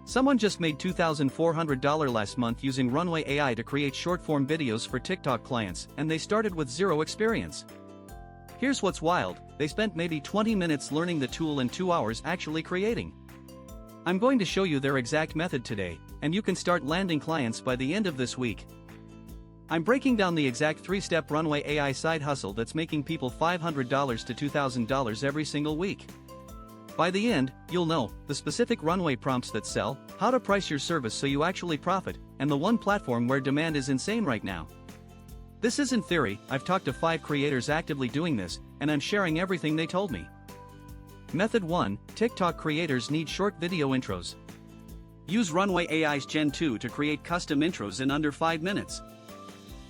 Someone just made $2,400 last month using Runway AI to create short-form videos for TikTok clients, and they started with zero experience. Here's what's wild, they spent maybe 20 minutes learning the tool and 2 hours actually creating. I'm going to show you their exact method today, and you can start landing clients by the end of this week. I'm breaking down the exact 3-step Runway AI side hustle that's making people $500 to $2,000 every single week. By the end, you'll know the specific Runway prompts that sell, how to price your service so you actually profit, and the one platform where demand is insane right now. This isn't theory, I've talked to 5 creators actively doing this, and I'm sharing everything they told me. Method 1, TikTok creators need short video intros. Use Runway AI's Gen 2 to create custom intros in under 5 minutes.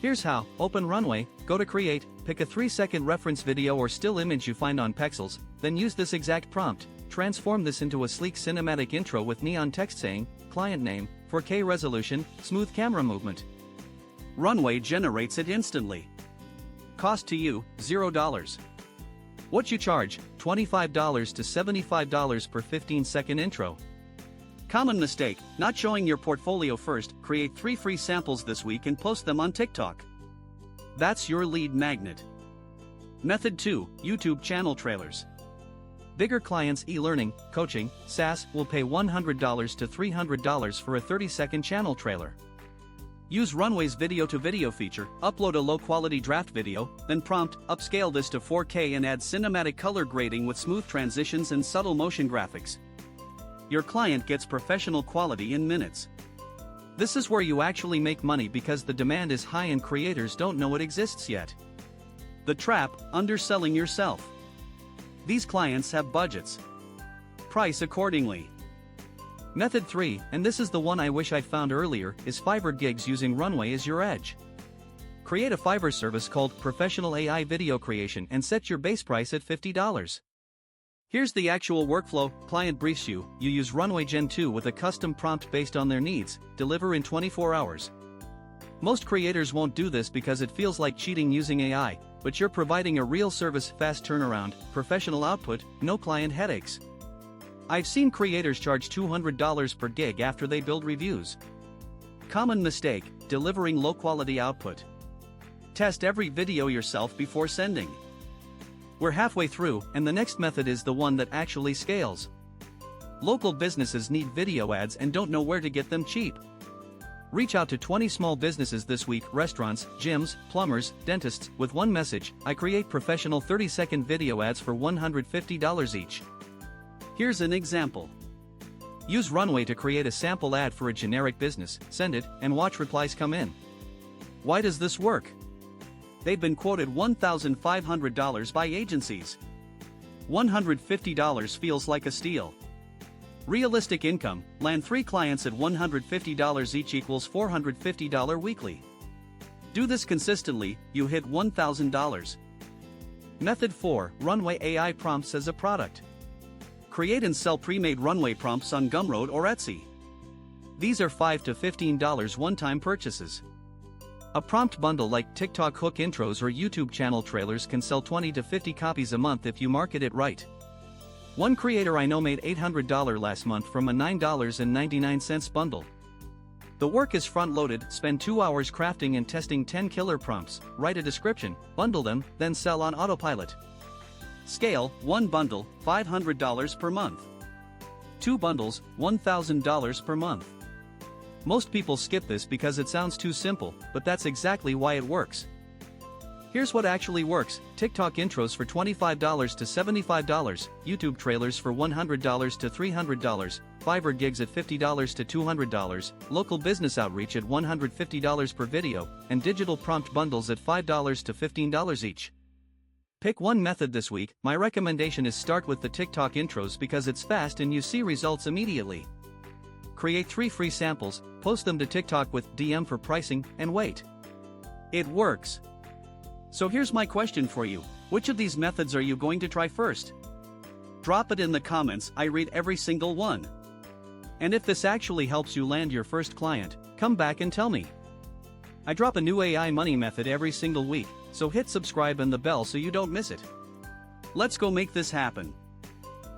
Here's how: open Runway, go to Create, pick a 3-second reference video or still image you find on Pexels, then use this exact prompt, transform this into a sleek cinematic intro with neon text saying, client name, 4K resolution, smooth camera movement. Runway generates it instantly. Cost to you, $0. What you charge, $25 to $75 per 15-second intro. Common mistake, not showing your portfolio first. Create 3 free samples this week and post them on TikTok. That's your lead magnet. Method 2, YouTube channel trailers. Bigger clients, e-learning, coaching, SaaS, will pay $100 to $300 for a 30-second channel trailer. Use Runway's video-to-video feature, upload a low-quality draft video, then prompt, upscale this to 4K and add cinematic color grading with smooth transitions and subtle motion graphics. Your client gets professional quality in minutes. This is where you actually make money because the demand is high and creators don't know it exists yet. The trap, underselling yourself. These clients have budgets. Price accordingly. Method 3, and this is the one I wish I'd found earlier, is Fiverr gigs using Runway as your edge. Create a Fiverr service called Professional AI Video Creation and set your base price at $50. Here's the actual workflow: client briefs you, you use Runway Gen 2 with a custom prompt based on their needs, deliver in 24 hours. Most creators won't do this because it feels like cheating using AI, but you're providing a real service, fast turnaround, professional output, no client headaches. I've seen creators charge $200 per gig after they build reviews. Common mistake, delivering low-quality output. Test every video yourself before sending. We're halfway through, and the next method is the one that actually scales. Local businesses need video ads and don't know where to get them cheap. Reach out to 20 small businesses this week: restaurants, gyms, plumbers, dentists, with one message: I create professional 30-second video ads for $150 each. Here's an example. Use Runway to create a sample ad for a generic business, send it, and watch replies come in. Why does this work? They've been quoted $1,500 by agencies. $150 feels like a steal. Realistic income: land 3 clients at $150 each equals $450 weekly. Do this consistently, you hit $1,000. Method 4, Runway AI prompts as a product. Create and sell pre-made Runway prompts on Gumroad or Etsy. These are $5 to $15 one-time purchases. A prompt bundle like TikTok hook intros or YouTube channel trailers can sell 20 to 50 copies a month if you market it right. One creator I know made $800 last month from a $9.99 bundle. The work is front-loaded: spend 2 hours crafting and testing 10 killer prompts, write a description, bundle them, then sell on autopilot. Scale: 1 bundle, $500 per month. 2 bundles, $1,000 per month. Most people skip this because it sounds too simple, but that's exactly why it works. Here's what actually works: TikTok intros for $25 to $75, YouTube trailers for $100 to $300, Fiverr gigs at $50 to $200, local business outreach at $150 per video, and digital prompt bundles at $5 to $15 each. Pick one method this week. My recommendation is start with the TikTok intros because it's fast and you see results immediately. Create 3 free samples, post them to TikTok with DM for pricing, and wait. It works. So here's my question for you: which of these methods are you going to try first? Drop it in the comments, I read every single one. And if this actually helps you land your first client, come back and tell me. I drop a new AI money method every single week, so hit subscribe and the bell so you don't miss it. Let's go make this happen.